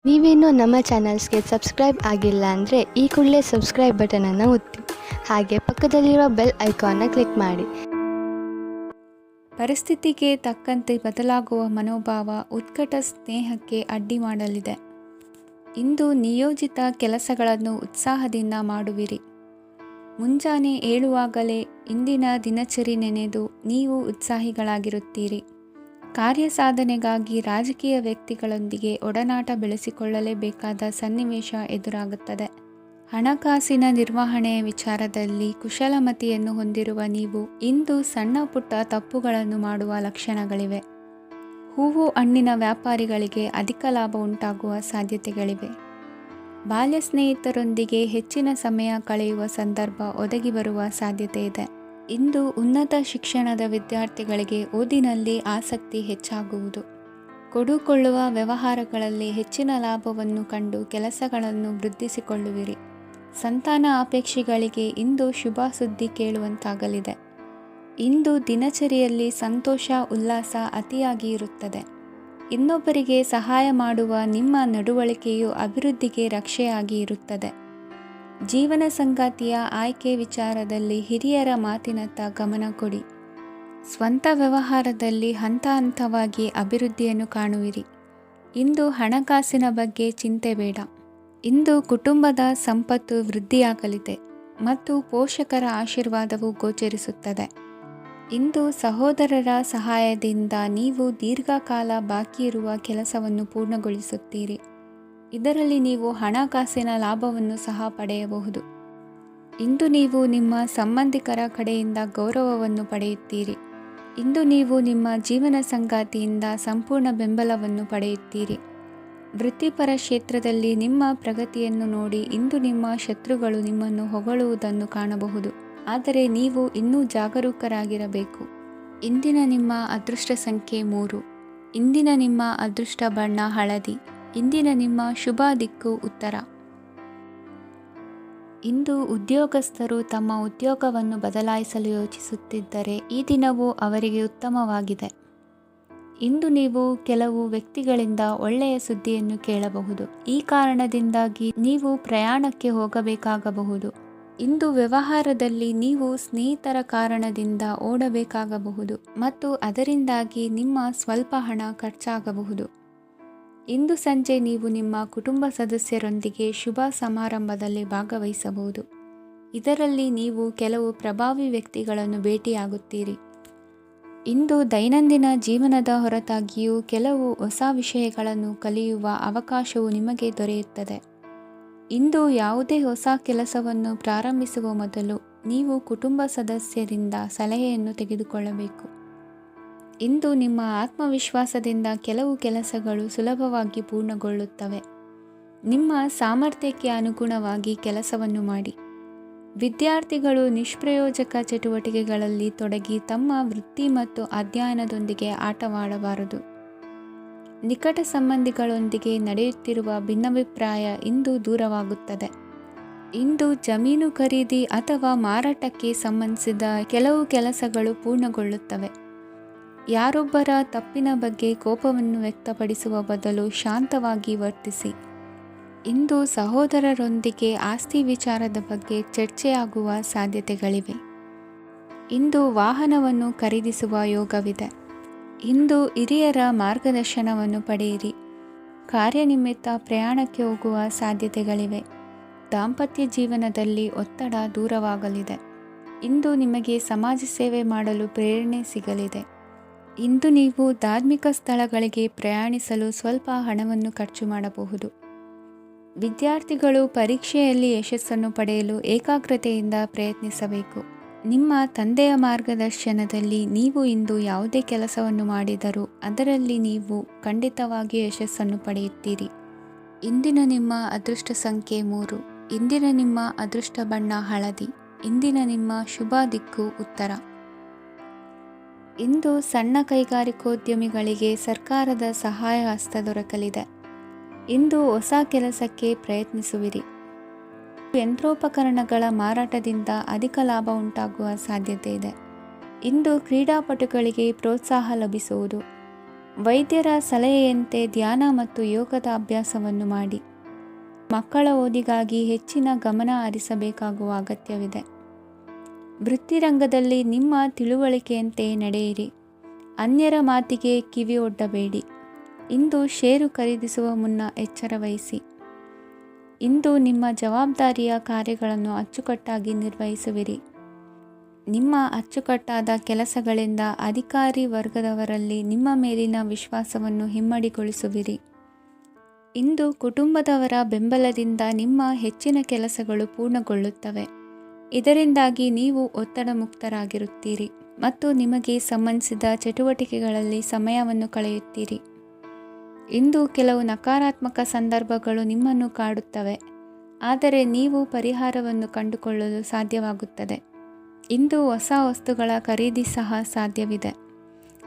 ನೀವೇನೂ ನಮ್ಮ ಚಾನಲ್ಸ್ಗೆ ಸಬ್ಸ್ಕ್ರೈಬ್ ಆಗಿಲ್ಲ ಅಂದರೆ ಈ ಕೂಡಲೇ ಸಬ್ಸ್ಕ್ರೈಬ್ ಬಟನನ್ನು ಒತ್ತಿ, ಹಾಗೆ ಪಕ್ಕದಲ್ಲಿರುವ ಬೆಲ್ ಐಕಾನ್ನ ಕ್ಲಿಕ್ ಮಾಡಿ. ಪರಿಸ್ಥಿತಿಗೆ ತಕ್ಕಂತೆ ಬದಲಾಗುವ ಮನೋಭಾವ ಉತ್ಕಟ ಸ್ನೇಹಕ್ಕೆ ಅಡ್ಡಿ ಮಾಡಲಿದೆ. ಇಂದು ನಿಯೋಜಿತ ಕೆಲಸಗಳನ್ನು ಉತ್ಸಾಹದಿಂದ ಮಾಡುವಿರಿ. ಮುಂಜಾನೆ ಏಳುವಾಗಲೇ ಇಂದಿನ ದಿನಚರಿ ನೆನೆದು ನೀವು ಉತ್ಸಾಹಿಗಳಾಗಿರುತ್ತೀರಿ. ಕಾರ್ಯಸಾಧನೆಗಾಗಿ ರಾಜಕೀಯ ವ್ಯಕ್ತಿಗಳೊಂದಿಗೆ ಒಡನಾಟ ಬೆಳೆಸಿಕೊಳ್ಳಲೇಬೇಕಾದ ಸನ್ನಿವೇಶ ಎದುರಾಗುತ್ತದೆ. ಹಣಕಾಸಿನ ನಿರ್ವಹಣೆಯ ವಿಚಾರದಲ್ಲಿ ಕುಶಲಮತಿಯನ್ನು ಹೊಂದಿರುವ ನೀವು ಇಂದು ಸಣ್ಣ ಪುಟ್ಟ ತಪ್ಪುಗಳನ್ನು ಮಾಡುವ ಲಕ್ಷಣಗಳಿವೆ. ಹೂವು ಹಣ್ಣಿನ ವ್ಯಾಪಾರಿಗಳಿಗೆ ಅಧಿಕ ಲಾಭ ಉಂಟಾಗುವ ಸಾಧ್ಯತೆಗಳಿವೆ. ಬಾಲ್ಯ ಸ್ನೇಹಿತರೊಂದಿಗೆ ಹೆಚ್ಚಿನ ಸಮಯ ಕಳೆಯುವ ಸಂದರ್ಭ ಒದಗಿ ಬರುವ ಸಾಧ್ಯತೆ ಇದೆ. ಇಂದು ಉನ್ನತ ಶಿಕ್ಷಣದ ವಿದ್ಯಾರ್ಥಿಗಳಿಗೆ ಓದಿನಲ್ಲಿ ಆಸಕ್ತಿ ಹೆಚ್ಚಾಗುವುದು. ಕೊಡುಕೊಳ್ಳುವ ವ್ಯವಹಾರಗಳಲ್ಲಿ ಹೆಚ್ಚಿನ ಲಾಭವನ್ನು ಕಂಡು ಕೆಲಸಗಳನ್ನು ವೃದ್ಧಿಸಿಕೊಳ್ಳುವಿರಿ. ಸಂತಾನ ಅಪೇಕ್ಷಿಗಳಿಗೆ ಇಂದು ಶುಭ ಸುದ್ದಿ ಕೇಳುವಂತಾಗಲಿದೆ. ಇಂದು ದಿನಚರಿಯಲ್ಲಿ ಸಂತೋಷ ಉಲ್ಲಾಸ ಅತಿಯಾಗಿ ಇರುತ್ತದೆ. ಇನ್ನೊಬ್ಬರಿಗೆ ಸಹಾಯ ಮಾಡುವ ನಿಮ್ಮ ನಡವಳಿಕೆಯು ಅಭಿವೃದ್ಧಿಗೆ ರಕ್ಷೆಯಾಗಿ ಇರುತ್ತದೆ. ಜೀವನ ಸಂಗಾತಿಯ ಆಯ್ಕೆ ವಿಚಾರದಲ್ಲಿ ಹಿರಿಯರ ಮಾತಿನತ್ತ ಗಮನ ಕೊಡಿ. ಸ್ವಂತ ವ್ಯವಹಾರದಲ್ಲಿ ಹಂತ ಹಂತವಾಗಿ ಅಭಿವೃದ್ಧಿಯನ್ನು ಕಾಣುವಿರಿ. ಇಂದು ಹಣಕಾಸಿನ ಬಗ್ಗೆ ಚಿಂತೆ ಬೇಡ. ಇಂದು ಕುಟುಂಬದ ಸಂಪತ್ತು ವೃದ್ಧಿಯಾಗಲಿದೆ ಮತ್ತು ಪೋಷಕರ ಆಶೀರ್ವಾದವು ಗೋಚರಿಸುತ್ತದೆ. ಇಂದು ಸಹೋದರರ ಸಹಾಯದಿಂದ ನೀವು ದೀರ್ಘಕಾಲ ಬಾಕಿ ಇರುವ ಕೆಲಸವನ್ನು ಪೂರ್ಣಗೊಳಿಸುತ್ತೀರಿ. ಇದರಲ್ಲಿ ನೀವು ಹಣಕಾಸಿನ ಲಾಭವನ್ನು ಸಹ ಪಡೆಯಬಹುದು. ಇಂದು ನೀವು ನಿಮ್ಮ ಸಂಬಂಧಿಕರ ಕಡೆಯಿಂದ ಗೌರವವನ್ನು ಪಡೆಯುತ್ತೀರಿ. ಇಂದು ನೀವು ನಿಮ್ಮ ಜೀವನ ಸಂಗಾತಿಯಿಂದ ಸಂಪೂರ್ಣ ಬೆಂಬಲವನ್ನು ಪಡೆಯುತ್ತೀರಿ. ವೃತ್ತಿಪರ ಕ್ಷೇತ್ರದಲ್ಲಿ ನಿಮ್ಮ ಪ್ರಗತಿಯನ್ನು ನೋಡಿ ಇಂದು ನಿಮ್ಮ ಶತ್ರುಗಳು ನಿಮ್ಮನ್ನು ಹೊಗಳುವುದನ್ನು ಕಾಣಬಹುದು. ಆದರೆ ನೀವು ಇನ್ನೂ ಜಾಗರೂಕರಾಗಿರಬೇಕು. ಇಂದಿನ ನಿಮ್ಮ ಅದೃಷ್ಟ ಸಂಖ್ಯೆ 3. ಇಂದಿನ ನಿಮ್ಮ ಅದೃಷ್ಟ ಬಣ್ಣ ಹಳದಿ. ಇಂದಿನ ನಿಮ್ಮ ಶುಭ ದಿಕ್ಕು ಉತ್ತರ. ಇಂದು ಉದ್ಯೋಗಸ್ಥರು ತಮ್ಮ ಉದ್ಯೋಗವನ್ನು ಬದಲಾಯಿಸಲು ಯೋಚಿಸುತ್ತಿದ್ದರೆ ಈ ದಿನವೂ ಅವರಿಗೆ ಉತ್ತಮವಾಗಿದೆ. ಇಂದು ನೀವು ಕೆಲವು ವ್ಯಕ್ತಿಗಳಿಂದ ಒಳ್ಳೆಯ ಸುದ್ದಿಯನ್ನು ಕೇಳಬಹುದು. ಈ ಕಾರಣದಿಂದಾಗಿ ನೀವು ಪ್ರಯಾಣಕ್ಕೆ ಹೋಗಬೇಕಾಗಬಹುದು. ಇಂದು ವ್ಯವಹಾರದಲ್ಲಿ ನೀವು ಸ್ನೇಹಿತರ ಕಾರಣದಿಂದ ಓಡಬೇಕಾಗಬಹುದು ಮತ್ತು ಅದರಿಂದಾಗಿ ನಿಮ್ಮ ಸ್ವಲ್ಪ ಹಣ ಖರ್ಚಾಗಬಹುದು. ಇಂದು ಸಂಜೆ ನೀವು ನಿಮ್ಮ ಕುಟುಂಬ ಸದಸ್ಯರೊಂದಿಗೆ ಶುಭ ಸಮಾರಂಭದಲ್ಲಿ ಭಾಗವಹಿಸಬಹುದು. ಇದರಲ್ಲಿ ನೀವು ಕೆಲವು ಪ್ರಭಾವಿ ವ್ಯಕ್ತಿಗಳನ್ನು ಭೇಟಿಯಾಗುತ್ತೀರಿ. ಇಂದು ದೈನಂದಿನ ಜೀವನದ ಹೊರತಾಗಿಯೂ ಕೆಲವು ಹೊಸ ವಿಷಯಗಳನ್ನು ಕಲಿಯುವ ಅವಕಾಶವು ನಿಮಗೆ ದೊರೆಯುತ್ತದೆ. ಇಂದು ಯಾವುದೇ ಹೊಸ ಕೆಲಸವನ್ನು ಪ್ರಾರಂಭಿಸುವ ಮೊದಲು ನೀವು ಕುಟುಂಬ ಸದಸ್ಯರಿಂದ ಸಲಹೆಯನ್ನು ತೆಗೆದುಕೊಳ್ಳಬೇಕು. ಇಂದು ನಿಮ್ಮ ಆತ್ಮವಿಶ್ವಾಸದಿಂದ ಕೆಲವು ಕೆಲಸಗಳು ಸುಲಭವಾಗಿ ಪೂರ್ಣಗೊಳ್ಳುತ್ತವೆ. ನಿಮ್ಮ ಸಾಮರ್ಥ್ಯಕ್ಕೆ ಅನುಗುಣವಾಗಿ ಕೆಲಸವನ್ನು ಮಾಡಿ. ವಿದ್ಯಾರ್ಥಿಗಳು ನಿಷ್ಪ್ರಯೋಜಕ ಚಟುವಟಿಕೆಗಳಲ್ಲಿ ತೊಡಗಿ ತಮ್ಮ ವೃತ್ತಿ ಮತ್ತು ಅಧ್ಯಯನದೊಂದಿಗೆ ಆಟವಾಡಬಾರದು. ನಿಕಟ ಸಂಬಂಧಿಗಳೊಂದಿಗೆ ನಡೆಯುತ್ತಿರುವ ಭಿನ್ನಾಭಿಪ್ರಾಯ ಇಂದು ದೂರವಾಗುತ್ತದೆ. ಇಂದು ಜಮೀನು ಖರೀದಿ ಅಥವಾ ಮಾರಾಟಕ್ಕೆ ಸಂಬಂಧಿಸಿದ ಕೆಲವು ಕೆಲಸಗಳು ಪೂರ್ಣಗೊಳ್ಳುತ್ತವೆ. ಯಾರೊಬ್ಬರ ತಪ್ಪಿನ ಬಗ್ಗೆ ಕೋಪವನ್ನು ವ್ಯಕ್ತಪಡಿಸುವ ಬದಲು ಶಾಂತವಾಗಿ ವರ್ತಿಸಿ. ಇಂದು ಸಹೋದರರೊಂದಿಗೆ ಆಸ್ತಿ ವಿಚಾರದ ಬಗ್ಗೆ ಚರ್ಚೆಯಾಗುವ ಸಾಧ್ಯತೆಗಳಿವೆ. ಇಂದು ವಾಹನವನ್ನು ಖರೀದಿಸುವ ಯೋಗವಿದೆ. ಇಂದು ಹಿರಿಯರ ಮಾರ್ಗದರ್ಶನವನ್ನು ಪಡೆಯಿರಿ. ಕಾರ್ಯನಿಮಿತ್ತ ಪ್ರಯಾಣಕ್ಕೆ ಹೋಗುವ ಸಾಧ್ಯತೆಗಳಿವೆ. ದಾಂಪತ್ಯ ಜೀವನದಲ್ಲಿ ಒತ್ತಡ ದೂರವಾಗಲಿದೆ. ಇಂದು ನಿಮಗೆ ಸಮಾಜ ಸೇವೆ ಮಾಡಲು ಪ್ರೇರಣೆ ಸಿಗಲಿದೆ. ಇಂದು ನೀವು ಧಾರ್ಮಿಕ ಸ್ಥಳಗಳಿಗೆ ಪ್ರಯಾಣಿಸಲು ಸ್ವಲ್ಪ ಹಣವನ್ನು ಖರ್ಚು ಮಾಡಬಹುದು. ವಿದ್ಯಾರ್ಥಿಗಳು ಪರೀಕ್ಷೆಯಲ್ಲಿ ಯಶಸ್ಸನ್ನು ಪಡೆಯಲು ಏಕಾಗ್ರತೆಯಿಂದ ಪ್ರಯತ್ನಿಸಬೇಕು. ನಿಮ್ಮ ತಂದೆಯ ಮಾರ್ಗದರ್ಶನದಲ್ಲಿ ನೀವು ಇಂದು ಯಾವುದೇ ಕೆಲಸವನ್ನು ಮಾಡಿದರೂ ಅದರಲ್ಲಿ ನೀವು ಖಂಡಿತವಾಗಿಯೂ ಯಶಸ್ಸನ್ನು ಪಡೆಯುತ್ತೀರಿ. ಇಂದಿನ ನಿಮ್ಮ ಅದೃಷ್ಟ ಸಂಖ್ಯೆ 3. ಇಂದಿನ ನಿಮ್ಮ ಅದೃಷ್ಟ ಬಣ್ಣ ಹಳದಿ. ಇಂದಿನ ನಿಮ್ಮ ಶುಭ ದಿಕ್ಕು ಉತ್ತರ. ಇಂದು ಸಣ್ಣ ಕೈಗಾರಿಕೋದ್ಯಮಿಗಳಿಗೆ ಸರ್ಕಾರದ ಸಹಾಯ ಹಸ್ತ ದೊರಕಲಿದೆ. ಇಂದು ಹೊಸ ಕೆಲಸಕ್ಕೆ ಪ್ರಯತ್ನಿಸುವಿರಿ. ಯಂತ್ರೋಪಕರಣಗಳ ಮಾರಾಟದಿಂದ ಅಧಿಕ ಲಾಭ ಉಂಟಾಗುವ ಸಾಧ್ಯತೆ ಇದೆ. ಇಂದು ಕ್ರೀಡಾಪಟುಗಳಿಗೆ ಪ್ರೋತ್ಸಾಹ ಲಭಿಸುವುದು. ವೈದ್ಯರ ಸಲಹೆಯಂತೆ ಧ್ಯಾನ ಮತ್ತು ಯೋಗದ ಅಭ್ಯಾಸವನ್ನು ಮಾಡಿ. ಮಕ್ಕಳ ಓದಿಗಾಗಿ ಹೆಚ್ಚಿನ ಗಮನ ಹರಿಸಬೇಕಾಗುವ ಅಗತ್ಯವಿದೆ. ವೃತ್ತಿರಂಗದಲ್ಲಿ ನಿಮ್ಮ ತಿಳುವಳಿಕೆಯಂತೆ ನಡೆಯಿರಿ. ಅನ್ಯರ ಮಾತಿಗೆ ಕಿವಿ ಒಡ್ಡಬೇಡಿ. ಇಂದು ಷೇರು ಖರೀದಿಸುವ ಮುನ್ನ ಎಚ್ಚರ ವಹಿಸಿ. ಇಂದು ನಿಮ್ಮ ಜವಾಬ್ದಾರಿಯ ಕಾರ್ಯಗಳನ್ನು ಅಚ್ಚುಕಟ್ಟಾಗಿ ನಿರ್ವಹಿಸುವಿರಿ. ನಿಮ್ಮ ಅಚ್ಚುಕಟ್ಟಾದ ಕೆಲಸಗಳಿಂದ ಅಧಿಕಾರಿ ವರ್ಗದವರಲ್ಲಿ ನಿಮ್ಮ ಮೇಲಿನ ವಿಶ್ವಾಸವನ್ನು ಇಮ್ಮಡಿಗೊಳಿಸುವಿರಿ. ಇಂದು ಕುಟುಂಬದವರ ಬೆಂಬಲದಿಂದ ನಿಮ್ಮ ಹೆಚ್ಚಿನ ಕೆಲಸಗಳು ಪೂರ್ಣಗೊಳ್ಳುತ್ತವೆ. ಇದರಿಂದಾಗಿ ನೀವು ಒತ್ತಡ ಮುಕ್ತರಾಗಿರುತ್ತೀರಿ ಮತ್ತು ನಿಮಗೆ ಸಂಬಂಧಿಸಿದ ಚಟುವಟಿಕೆಗಳಲ್ಲಿ ಸಮಯವನ್ನು ಕಳೆಯುತ್ತೀರಿ. ಇಂದು ಕೆಲವು ನಕಾರಾತ್ಮಕ ಸಂದರ್ಭಗಳು ನಿಮ್ಮನ್ನು ಕಾಡುತ್ತವೆ, ಆದರೆ ನೀವು ಪರಿಹಾರವನ್ನು ಕಂಡುಕೊಳ್ಳಲು ಸಾಧ್ಯವಾಗುತ್ತದೆ. ಇಂದು ಹೊಸ ವಸ್ತುಗಳ ಖರೀದಿ ಸಹ ಸಾಧ್ಯವಿದೆ.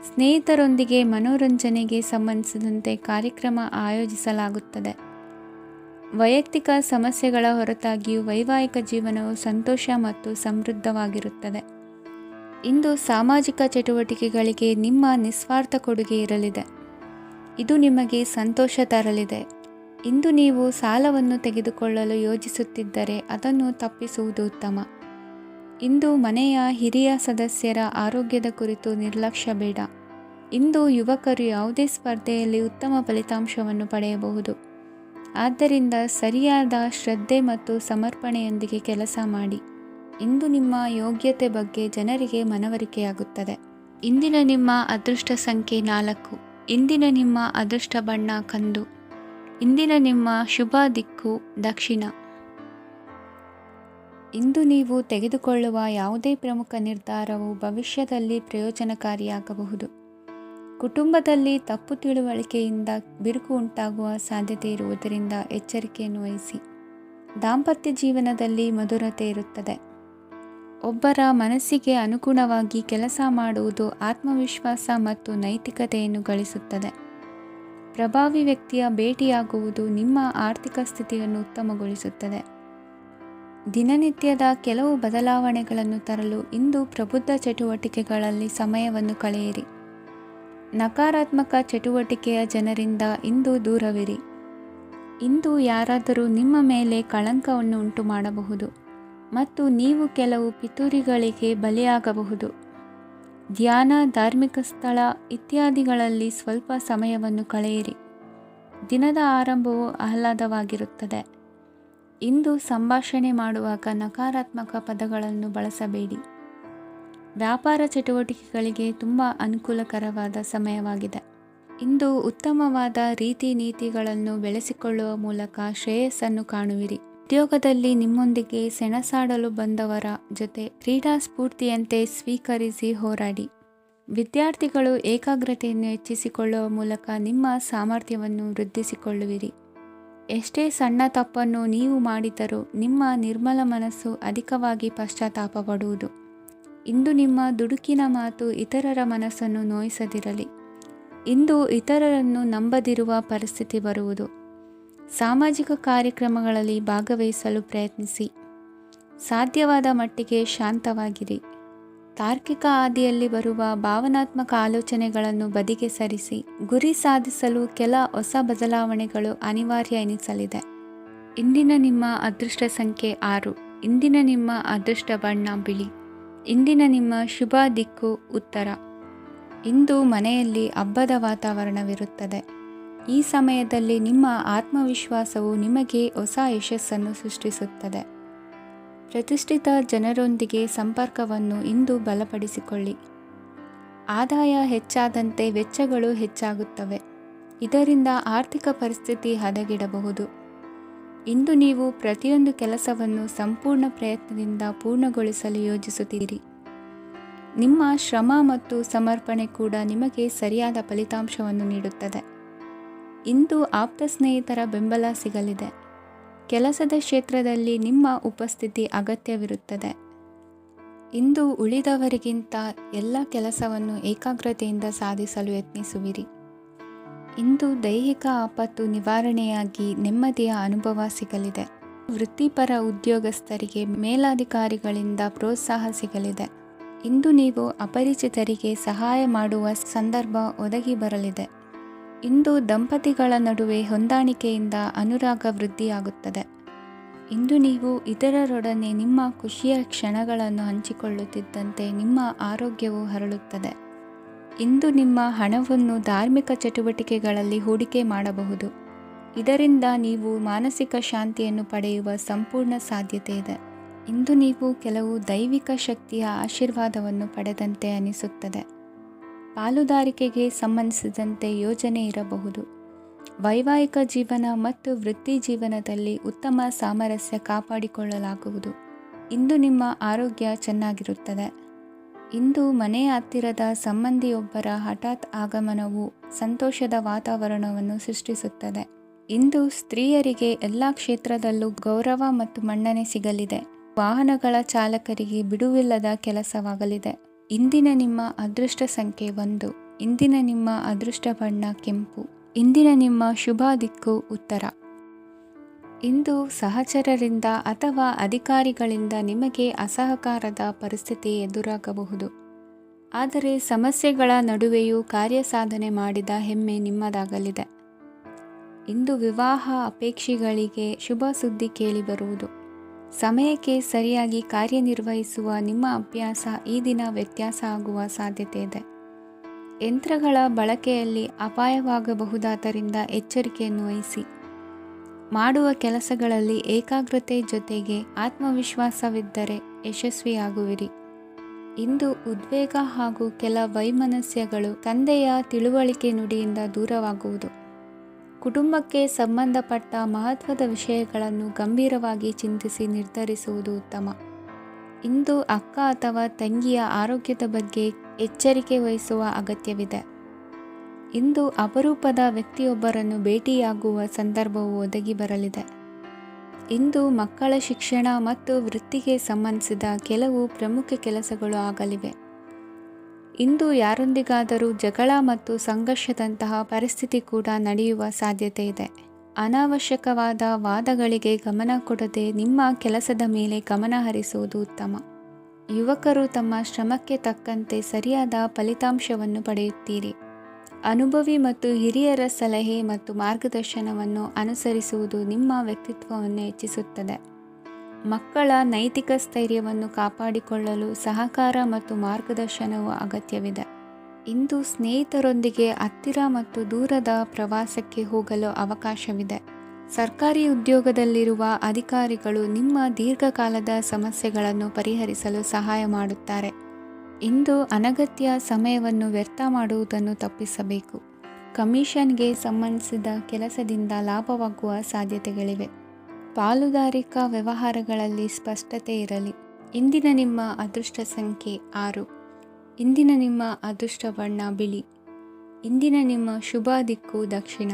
ಸ್ನೇಹಿತರೊಂದಿಗೆ ಮನೋರಂಜನೆಗೆ ಸಂಬಂಧಿಸಿದಂತೆ ಕಾರ್ಯಕ್ರಮ ಆಯೋಜಿಸಲಾಗುತ್ತದೆ. ವೈಯಕ್ತಿಕ ಸಮಸ್ಯೆಗಳ ಹೊರತಾಗಿಯೂ ವೈವಾಹಿಕ ಜೀವನವು ಸಂತೋಷ ಮತ್ತು ಸಮೃದ್ಧವಾಗಿರುತ್ತದೆ. ಇಂದು ಸಾಮಾಜಿಕ ಚಟುವಟಿಕೆಗಳಿಗೆ ನಿಮ್ಮ ನಿಸ್ವಾರ್ಥ ಕೊಡುಗೆ ಇರಲಿದೆ. ಇದು ನಿಮಗೆ ಸಂತೋಷ ತರಲಿದೆ. ಇಂದು ನೀವು ಸಾಲವನ್ನು ತೆಗೆದುಕೊಳ್ಳಲು ಯೋಜಿಸುತ್ತಿದ್ದರೆ ಅದನ್ನು ತಪ್ಪಿಸುವುದು ಉತ್ತಮ. ಇಂದು ಮನೆಯ ಹಿರಿಯ ಸದಸ್ಯರ ಆರೋಗ್ಯದ ಕುರಿತು ನಿರ್ಲಕ್ಷ್ಯ ಬೇಡ. ಇಂದು ಯುವಕರು ಯಾವುದೇ ಸ್ಪರ್ಧೆಯಲ್ಲಿ ಉತ್ತಮ ಫಲಿತಾಂಶವನ್ನು ಪಡೆಯಬಹುದು. ಆದ್ದರಿಂದ ಸರಿಯಾದ ಶ್ರದ್ಧೆ ಮತ್ತು ಸಮರ್ಪಣೆಯೊಂದಿಗೆ ಕೆಲಸ ಮಾಡಿ. ಇಂದು ನಿಮ್ಮ ಯೋಗ್ಯತೆ ಬಗ್ಗೆ ಜನರಿಗೆ ಮನವರಿಕೆಯಾಗುತ್ತದೆ. ಇಂದಿನ ನಿಮ್ಮ ಅದೃಷ್ಟ ಸಂಖ್ಯೆ 4. ಇಂದಿನ ನಿಮ್ಮ ಅದೃಷ್ಟ ಬಣ್ಣ ಕಂದು. ಇಂದಿನ ನಿಮ್ಮ ಶುಭ ದಿಕ್ಕು ದಕ್ಷಿಣ. ಇಂದು ನೀವು ತೆಗೆದುಕೊಳ್ಳುವ ಯಾವುದೇ ಪ್ರಮುಖ ನಿರ್ಧಾರವು ಭವಿಷ್ಯದಲ್ಲಿ ಪ್ರಯೋಜನಕಾರಿಯಾಗಬಹುದು. ಕುಟುಂಬದಲ್ಲಿ ತಪ್ಪು ತಿಳುವಳಿಕೆಯಿಂದ ಬಿರುಕು ಉಂಟಾಗುವ ಸಾಧ್ಯತೆ ಇರುವುದರಿಂದ ಎಚ್ಚರಿಕೆಯನ್ನು ವಹಿಸಿ. ದಾಂಪತ್ಯ ಜೀವನದಲ್ಲಿ ಮಧುರತೆ ಇರುತ್ತದೆ. ಒಬ್ಬರ ಮನಸ್ಸಿಗೆ ಅನುಗುಣವಾಗಿ ಕೆಲಸ ಮಾಡುವುದು ಆತ್ಮವಿಶ್ವಾಸ ಮತ್ತು ನೈತಿಕತೆಯನ್ನು ಗಳಿಸುತ್ತದೆ. ಪ್ರಭಾವಿ ವ್ಯಕ್ತಿಯ ಭೇಟಿಯಾಗುವುದು ನಿಮ್ಮ ಆರ್ಥಿಕ ಸ್ಥಿತಿಯನ್ನು ಉತ್ತಮಗೊಳಿಸುತ್ತದೆ. ದಿನನಿತ್ಯದ ಕೆಲವು ಬದಲಾವಣೆಗಳನ್ನು ತರಲು ಇಂದು ಪ್ರಬುದ್ಧ ಚಟುವಟಿಕೆಗಳಲ್ಲಿ ಸಮಯವನ್ನು ಕಳೆಯಿರಿ. ನಕಾರಾತ್ಮಕ ಚಟುವಟಿಕೆಯ ಜನರಿಂದ ಇಂದು ದೂರವಿರಿ. ಇಂದು ಯಾರಾದರೂ ನಿಮ್ಮ ಮೇಲೆ ಕಳಂಕವನ್ನು ಉಂಟು ಮಾಡಬಹುದು ಮತ್ತು ನೀವು ಕೆಲವು ಪಿತೂರಿಗಳಿಗೆ ಬಲಿಯಾಗಬಹುದು. ಧ್ಯಾನ, ಧಾರ್ಮಿಕ ಸ್ಥಳ ಇತ್ಯಾದಿಗಳಲ್ಲಿ ಸ್ವಲ್ಪ ಸಮಯವನ್ನು ಕಳೆಯಿರಿ. ದಿನದ ಆರಂಭವು ಆಹ್ಲಾದವಾಗಿರುತ್ತದೆ. ಇಂದು ಸಂಭಾಷಣೆ ಮಾಡುವಾಗ ನಕಾರಾತ್ಮಕ ಪದಗಳನ್ನು ಬಳಸಬೇಡಿ. ವ್ಯಾಪಾರ ಚಟುವಟಿಕೆಗಳಿಗೆ ತುಂಬ ಅನುಕೂಲಕರವಾದ ಸಮಯವಾಗಿದೆ. ಇಂದು ಉತ್ತಮವಾದ ರೀತಿ ನೀತಿಗಳನ್ನು ಬೆಳೆಸಿಕೊಳ್ಳುವ ಮೂಲಕ ಶ್ರೇಯಸ್ಸನ್ನು ಕಾಣುವಿರಿ. ಉದ್ಯೋಗದಲ್ಲಿ ನಿಮ್ಮೊಂದಿಗೆ ಸೆಣಸಾಡಲು ಬಂದವರ ಜೊತೆ ಕ್ರೀಡಾ ಸ್ಫೂರ್ತಿಯಂತೆ ಸ್ವೀಕರಿಸಿ ಹೋರಾಡಿ. ವಿದ್ಯಾರ್ಥಿಗಳು ಏಕಾಗ್ರತೆಯನ್ನು ಹೆಚ್ಚಿಸಿಕೊಳ್ಳುವ ಮೂಲಕ ನಿಮ್ಮ ಸಾಮರ್ಥ್ಯವನ್ನು ವೃದ್ಧಿಸಿಕೊಳ್ಳುವಿರಿ. ಎಷ್ಟೇ ಸಣ್ಣ ತಪ್ಪನ್ನು ನೀವು ಮಾಡಿದರೂ ನಿಮ್ಮ ನಿರ್ಮಲ ಮನಸ್ಸು ಅಧಿಕವಾಗಿ ಪಶ್ಚಾತ್ತಾಪ ಪಡುವುದು. ಇಂದು ನಿಮ್ಮ ದುಡುಕಿನ ಮಾತು ಇತರರ ಮನಸ್ಸನ್ನು ನೋಯಿಸದಿರಲಿ. ಇಂದು ಇತರರನ್ನು ನಂಬದಿರುವ ಪರಿಸ್ಥಿತಿ ಬರುವುದು. ಸಾಮಾಜಿಕ ಕಾರ್ಯಕ್ರಮಗಳಲ್ಲಿ ಭಾಗವಹಿಸಲು ಪ್ರಯತ್ನಿಸಿ. ಸಾಧ್ಯವಾದ ಮಟ್ಟಿಗೆ ಶಾಂತವಾಗಿರಿ. ತಾರ್ಕಿಕ ಹಾದಿಯಲ್ಲಿ ಬರುವ ಭಾವನಾತ್ಮಕ ಆಲೋಚನೆಗಳನ್ನು ಬದಿಗೆ ಸರಿಸಿ. ಗುರಿ ಸಾಧಿಸಲು ಕೆಲ ಹೊಸ ಬದಲಾವಣೆಗಳು ಅನಿವಾರ್ಯ ಎನಿಸಲಿದೆ. ಇಂದಿನ ನಿಮ್ಮ ಅದೃಷ್ಟ ಸಂಖ್ಯೆ 6. ಇಂದಿನ ನಿಮ್ಮ ಅದೃಷ್ಟ ಬಣ್ಣ ಬಿಳಿ. ಇಂದಿನ ನಿಮ್ಮ ಶುಭ ದಿಕ್ಕು ಉತ್ತರ. ಇಂದು ಮನೆಯಲ್ಲಿ ಹಬ್ಬದ ವಾತಾವರಣವಿರುತ್ತದೆ. ಈ ಸಮಯದಲ್ಲಿ ನಿಮ್ಮ ಆತ್ಮವಿಶ್ವಾಸವು ನಿಮಗೆ ಹೊಸ ಯಶಸ್ಸನ್ನು ಸೃಷ್ಟಿಸುತ್ತದೆ. ಪ್ರತಿಷ್ಠಿತ ಜನರೊಂದಿಗೆ ಸಂಪರ್ಕವನ್ನು ಇಂದು ಬಲಪಡಿಸಿಕೊಳ್ಳಿ. ಆದಾಯ ಹೆಚ್ಚಾದಂತೆ ವೆಚ್ಚಗಳು ಹೆಚ್ಚಾಗುತ್ತವೆ. ಇದರಿಂದ ಆರ್ಥಿಕ ಪರಿಸ್ಥಿತಿ ಹದಗೆಡಬಹುದು. ಇಂದು ನೀವು ಪ್ರತಿಯೊಂದು ಕೆಲಸವನ್ನು ಸಂಪೂರ್ಣ ಪ್ರಯತ್ನದಿಂದ ಪೂರ್ಣಗೊಳಿಸಲು ಯೋಜಿಸುತ್ತೀರಿ. ನಿಮ್ಮ ಶ್ರಮ ಮತ್ತು ಸಮರ್ಪಣೆ ಕೂಡ ನಿಮಗೆ ಸರಿಯಾದ ಫಲಿತಾಂಶವನ್ನು ನೀಡುತ್ತದೆ. ಇಂದು ಆಪ್ತ ಸ್ನೇಹಿತರ ಬೆಂಬಲ ಸಿಗಲಿದೆ. ಕೆಲಸದ ಕ್ಷೇತ್ರದಲ್ಲಿ ನಿಮ್ಮ ಉಪಸ್ಥಿತಿ ಅಗತ್ಯವಿರುತ್ತದೆ. ಇಂದು ಉಳಿದವರಿಗಿಂತ ಎಲ್ಲ ಕೆಲಸವನ್ನು ಏಕಾಗ್ರತೆಯಿಂದ ಸಾಧಿಸಲು ಯತ್ನಿಸುವಿರಿ. ಇಂದು ದೈಹಿಕ ಆಪತ್ತು ನಿವಾರಣೆಯಾಗಿ ನೆಮ್ಮದಿಯ ಅನುಭವ ಸಿಗಲಿದೆ. ವೃತ್ತಿಪರ ಉದ್ಯೋಗಸ್ಥರಿಗೆ ಮೇಲಾಧಿಕಾರಿಗಳಿಂದ ಪ್ರೋತ್ಸಾಹ ಸಿಗಲಿದೆ. ಇಂದು ನೀವು ಅಪರಿಚಿತರಿಗೆ ಸಹಾಯ ಮಾಡುವ ಸಂದರ್ಭ ಒದಗಿ ಬರಲಿದೆ. ಇಂದು ದಂಪತಿಗಳ ನಡುವೆ ಹೊಂದಾಣಿಕೆಯಿಂದ ಅನುರಾಗ ವೃದ್ಧಿಯಾಗುತ್ತದೆ. ಇಂದು ನೀವು ಇತರರೊಡನೆ ನಿಮ್ಮ ಖುಷಿಯ ಕ್ಷಣಗಳನ್ನು ಹಂಚಿಕೊಳ್ಳುತ್ತಿದ್ದಂತೆ ನಿಮ್ಮ ಆರೋಗ್ಯವು ಹರಳುತ್ತದೆ. ಇಂದು ನಿಮ್ಮ ಹಣವನ್ನು ಧಾರ್ಮಿಕ ಚಟುವಟಿಕೆಗಳಲ್ಲಿ ಹೂಡಿಕೆ ಮಾಡಬಹುದು. ಇದರಿಂದ ನೀವು ಮಾನಸಿಕ ಶಾಂತಿಯನ್ನು ಪಡೆಯುವ ಸಂಪೂರ್ಣ ಸಾಧ್ಯತೆ ಇದೆ. ಇಂದು ನೀವು ಕೆಲವು ದೈವಿಕ ಶಕ್ತಿಯ ಆಶೀರ್ವಾದವನ್ನು ಪಡೆದಂತೆ ಅನಿಸುತ್ತದೆ. ಪಾಲುದಾರಿಕೆಗೆ ಸಂಬಂಧಿಸಿದಂತೆ ಯೋಜನೆ ಇರಬಹುದು. ವೈವಾಹಿಕ ಜೀವನ ಮತ್ತು ವೃತ್ತಿ ಜೀವನದಲ್ಲಿ ಉತ್ತಮ ಸಾಮರಸ್ಯ ಕಾಪಾಡಿಕೊಳ್ಳಲಾಗುವುದು. ಇಂದು ನಿಮ್ಮ ಆರೋಗ್ಯ ಚೆನ್ನಾಗಿರುತ್ತದೆ. ಇಂದು ಮನೆಯ ಹತ್ತಿರದ ಸಂಬಂಧಿಯೊಬ್ಬರ ಹಠಾತ್ ಆಗಮನವು ಸಂತೋಷದ ವಾತಾವರಣವನ್ನು ಸೃಷ್ಟಿಸುತ್ತದೆ. ಇಂದು ಸ್ತ್ರೀಯರಿಗೆ ಎಲ್ಲ ಕ್ಷೇತ್ರದಲ್ಲೂ ಗೌರವ ಮತ್ತು ಮನ್ನಣೆ ಸಿಗಲಿದೆ. ವಾಹನಗಳ ಚಾಲಕರಿಗೆ ಬಿಡುವಿಲ್ಲದ ಕೆಲಸವಾಗಲಿದೆ. ಇಂದಿನ ನಿಮ್ಮ ಅದೃಷ್ಟ ಸಂಖ್ಯೆ 1. ಇಂದಿನ ನಿಮ್ಮ ಅದೃಷ್ಟ ಬಣ್ಣ ಕೆಂಪು. ಇಂದಿನ ನಿಮ್ಮ ಶುಭ ದಿಕ್ಕು ಉತ್ತರ. ಇಂದು ಸಹಚರರಿಂದ ಅಥವಾ ಅಧಿಕಾರಿಗಳಿಂದ ನಿಮಗೆ ಅಸಹಕಾರದ ಪರಿಸ್ಥಿತಿ ಎದುರಾಗಬಹುದು. ಆದರೆ ಸಮಸ್ಯೆಗಳ ನಡುವೆಯೂ ಕಾರ್ಯಸಾಧನೆ ಮಾಡಿದ ಹೆಮ್ಮೆ ನಿಮ್ಮದಾಗಲಿದೆ. ಇಂದು ವಿವಾಹ ಅಪೇಕ್ಷಿಗಳಿಗೆ ಶುಭ ಸುದ್ದಿ ಕೇಳಿಬರುವುದು. ಸಮಯಕ್ಕೆ ಸರಿಯಾಗಿ ಕಾರ್ಯನಿರ್ವಹಿಸುವ ನಿಮ್ಮ ಅಭ್ಯಾಸ ಈ ದಿನ ವ್ಯತ್ಯಾಸ ಆಗುವ ಸಾಧ್ಯತೆ ಇದೆ. ಯಂತ್ರಗಳ ಬಳಕೆಯಲ್ಲಿ ಅಪಾಯವಾಗಬಹುದಾದ್ದರಿಂದ ಎಚ್ಚರಿಕೆಯನ್ನು ವಹಿಸಿ. ಮಾಡುವ ಕೆಲಸಗಳಲ್ಲಿ ಏಕಾಗ್ರತೆ ಜೊತೆಗೆ ಆತ್ಮವಿಶ್ವಾಸವಿದ್ದರೆ ಯಶಸ್ವಿಯಾಗುವಿರಿ. ಇಂದು ಉದ್ವೇಗ ಹಾಗೂ ಕೆಲ ವೈಮನಸ್ಯಗಳು ತಂದೆಯ ತಿಳುವಳಿಕೆ ನುಡಿಯಿಂದ ದೂರವಾಗುವುದು. ಕುಟುಂಬಕ್ಕೆ ಸಂಬಂಧಪಟ್ಟ ಮಹತ್ವದ ವಿಷಯಗಳನ್ನು ಗಂಭೀರವಾಗಿ ಚಿಂತಿಸಿ ನಿರ್ಧರಿಸುವುದು ಉತ್ತಮ. ಇಂದು ಅಕ್ಕ ಅಥವಾ ತಂಗಿಯ ಆರೋಗ್ಯದ ಬಗ್ಗೆ ಎಚ್ಚರಿಕೆ ವಹಿಸುವ ಅಗತ್ಯವಿದೆ. ಇಂದು ಅಪರೂಪದ ವ್ಯಕ್ತಿಯೊಬ್ಬರನ್ನು ಭೇಟಿಯಾಗುವ ಸಂದರ್ಭವು ಒದಗಿ ಬರಲಿದೆ. ಇಂದು ಮಕ್ಕಳ ಶಿಕ್ಷಣ ಮತ್ತು ವೃತ್ತಿಗೆ ಸಂಬಂಧಿಸಿದ ಕೆಲವು ಪ್ರಮುಖ ಕೆಲಸಗಳು ಆಗಲಿವೆ. ಇಂದು ಯಾರೊಂದಿಗಾದರೂ ಜಗಳ ಮತ್ತು ಸಂಘರ್ಷದಂತಹ ಪರಿಸ್ಥಿತಿ ಕೂಡ ನಡೆಯುವ ಸಾಧ್ಯತೆ ಇದೆ. ಅನಾವಶ್ಯಕವಾದ ವಾದಗಳಿಗೆ ಗಮನ ಕೊಡದೆ ನಿಮ್ಮ ಕೆಲಸದ ಮೇಲೆ ಗಮನ ಹರಿಸುವುದು ಉತ್ತಮ. ಯುವಕರು ತಮ್ಮ ಶ್ರಮಕ್ಕೆ ತಕ್ಕಂತೆ ಸರಿಯಾದ ಫಲಿತಾಂಶವನ್ನು ಪಡೆಯುತ್ತೀರಿ. ಅನುಭವಿ ಮತ್ತು ಹಿರಿಯರ ಸಲಹೆ ಮತ್ತು ಮಾರ್ಗದರ್ಶನವನ್ನು ಅನುಸರಿಸುವುದು ನಿಮ್ಮ ವ್ಯಕ್ತಿತ್ವವನ್ನು ಹೆಚ್ಚಿಸುತ್ತದೆ. ಮಕ್ಕಳ ನೈತಿಕ ಸ್ಥೈರ್ಯವನ್ನು ಕಾಪಾಡಿಕೊಳ್ಳಲು ಸಹಕಾರ ಮತ್ತು ಮಾರ್ಗದರ್ಶನವು ಅಗತ್ಯವಿದೆ. ಇಂದು ಸ್ನೇಹಿತರೊಂದಿಗೆ ಹತ್ತಿರ ಮತ್ತು ದೂರದ ಪ್ರವಾಸಕ್ಕೆ ಹೋಗಲು ಅವಕಾಶವಿದೆ. ಸರ್ಕಾರಿ ಉದ್ಯೋಗದಲ್ಲಿರುವ ಅಧಿಕಾರಿಗಳು ನಿಮ್ಮ ದೀರ್ಘಕಾಲದ ಸಮಸ್ಯೆಗಳನ್ನು ಪರಿಹರಿಸಲು ಸಹಾಯ ಮಾಡುತ್ತಾರೆ. ಇಂದು ಅನಗತ್ಯ ಸಮಯವನ್ನು ವ್ಯರ್ಥ ಮಾಡುವುದನ್ನು ತಪ್ಪಿಸಬೇಕು. ಕಮಿಷನ್ಗೆ ಸಂಬಂಧಿಸಿದ ಕೆಲಸದಿಂದ ಲಾಭವಾಗುವ ಸಾಧ್ಯತೆಗಳಿವೆ. ಪಾಲುದಾರಿಕಾ ವ್ಯವಹಾರಗಳಲ್ಲಿ ಸ್ಪಷ್ಟತೆ ಇರಲಿ. ಇಂದಿನ ನಿಮ್ಮ ಅದೃಷ್ಟ ಸಂಖ್ಯೆ 6. ಇಂದಿನ ನಿಮ್ಮ ಅದೃಷ್ಟ ಬಣ್ಣ ಬಿಳಿ. ಇಂದಿನ ನಿಮ್ಮ ಶುಭ ದಿಕ್ಕು ದಕ್ಷಿಣ.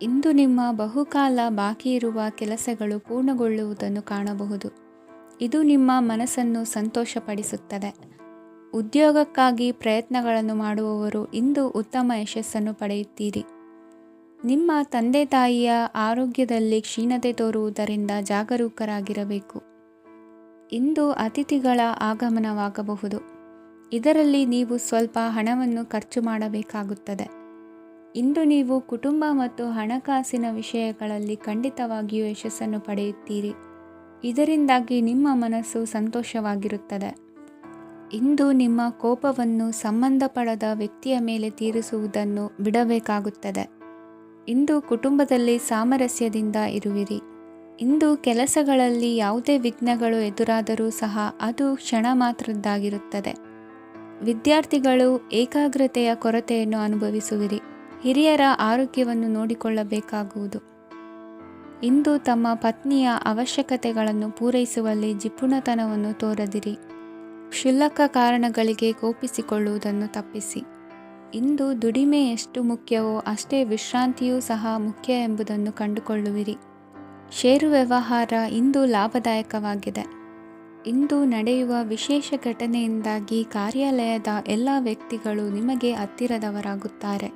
ಇಂದು ನಿಮ್ಮ ಬಹುಕಾಲ ಬಾಕಿ ಇರುವ ಕೆಲಸಗಳು ಪೂರ್ಣಗೊಳ್ಳುವುದನ್ನು ಕಾಣಬಹುದು. ಇದು ನಿಮ್ಮ ಮನಸ್ಸನ್ನು ಸಂತೋಷಪಡಿಸುತ್ತದೆ. ಉದ್ಯೋಗಕ್ಕಾಗಿ ಪ್ರಯತ್ನಗಳನ್ನು ಮಾಡುವವರು ಇಂದು ಉತ್ತಮ ಯಶಸ್ಸನ್ನು ಪಡೆಯುತ್ತೀರಿ. ನಿಮ್ಮ ತಂದೆ ತಾಯಿಯ ಆರೋಗ್ಯದಲ್ಲಿ ಕ್ಷೀಣತೆ ತೋರುವುದರಿಂದ ಜಾಗರೂಕರಾಗಿರಬೇಕು. ಇಂದು ಅತಿಥಿಗಳ ಆಗಮನವಾಗಬಹುದು. ಇದರಲ್ಲಿ ನೀವು ಸ್ವಲ್ಪ ಹಣವನ್ನು ಖರ್ಚು ಮಾಡಬೇಕಾಗುತ್ತದೆ. ಇಂದು ನೀವು ಕುಟುಂಬ ಮತ್ತು ಹಣಕಾಸಿನ ವಿಷಯಗಳಲ್ಲಿ ಖಂಡಿತವಾಗಿಯೂ ಯಶಸ್ಸನ್ನು ಪಡೆಯುತ್ತೀರಿ. ಇದರಿಂದಾಗಿ ನಿಮ್ಮ ಮನಸ್ಸು ಸಂತೋಷವಾಗಿರುತ್ತದೆ. ಇಂದು ನಿಮ್ಮ ಕೋಪವನ್ನು ಸಂಬಂಧಪಡದ ವ್ಯಕ್ತಿಯ ಮೇಲೆ ತೀರಿಸುವುದನ್ನು ಬಿಡಬೇಕಾಗುತ್ತದೆ. ಇಂದು ಕುಟುಂಬದಲ್ಲಿ ಸಾಮರಸ್ಯದಿಂದ ಇರುವಿರಿ. ಇಂದು ಕೆಲಸಗಳಲ್ಲಿ ಯಾವುದೇ ವಿಘ್ನಗಳು ಎದುರಾದರೂ ಸಹ ಅದು ಕ್ಷಣ ಮಾತ್ರದ್ದಾಗಿರುತ್ತದೆ. ವಿದ್ಯಾರ್ಥಿಗಳು ಏಕಾಗ್ರತೆಯ ಕೊರತೆಯನ್ನು ಅನುಭವಿಸುವಿರಿ. ಹಿರಿಯರ ಆರೋಗ್ಯವನ್ನು ನೋಡಿಕೊಳ್ಳಬೇಕಾಗುವುದು. ಇಂದು ತಮ್ಮ ಪತ್ನಿಯ ಅವಶ್ಯಕತೆಗಳನ್ನು ಪೂರೈಸುವಲ್ಲಿ ಜಿಪುಣತನವನ್ನು ತೋರದಿರಿ. ಕ್ಷುಲ್ಲಕ ಕಾರಣಗಳಿಗೆ ಕೋಪಿಸಿಕೊಳ್ಳುವುದನ್ನು ತಪ್ಪಿಸಿ. ಇಂದು ದುಡಿಮೆ ಎಷ್ಟು ಮುಖ್ಯವೋ ಅಷ್ಟೇ ವಿಶ್ರಾಂತಿಯೂ ಸಹ ಮುಖ್ಯ ಎಂಬುದನ್ನು ಕಂಡುಕೊಳ್ಳುವಿರಿ. ಷೇರು ವ್ಯವಹಾರ ಇಂದು ಲಾಭದಾಯಕವಾಗಿದೆ. ಇಂದು ನಡೆಯುವ ವಿಶೇಷ ಘಟನೆಯಿಂದಾಗಿ ಕಾರ್ಯಾಲಯದ ಎಲ್ಲ ವ್ಯಕ್ತಿಗಳು ನಿಮಗೆ ಹತ್ತಿರದವರಾಗುತ್ತಾರೆ.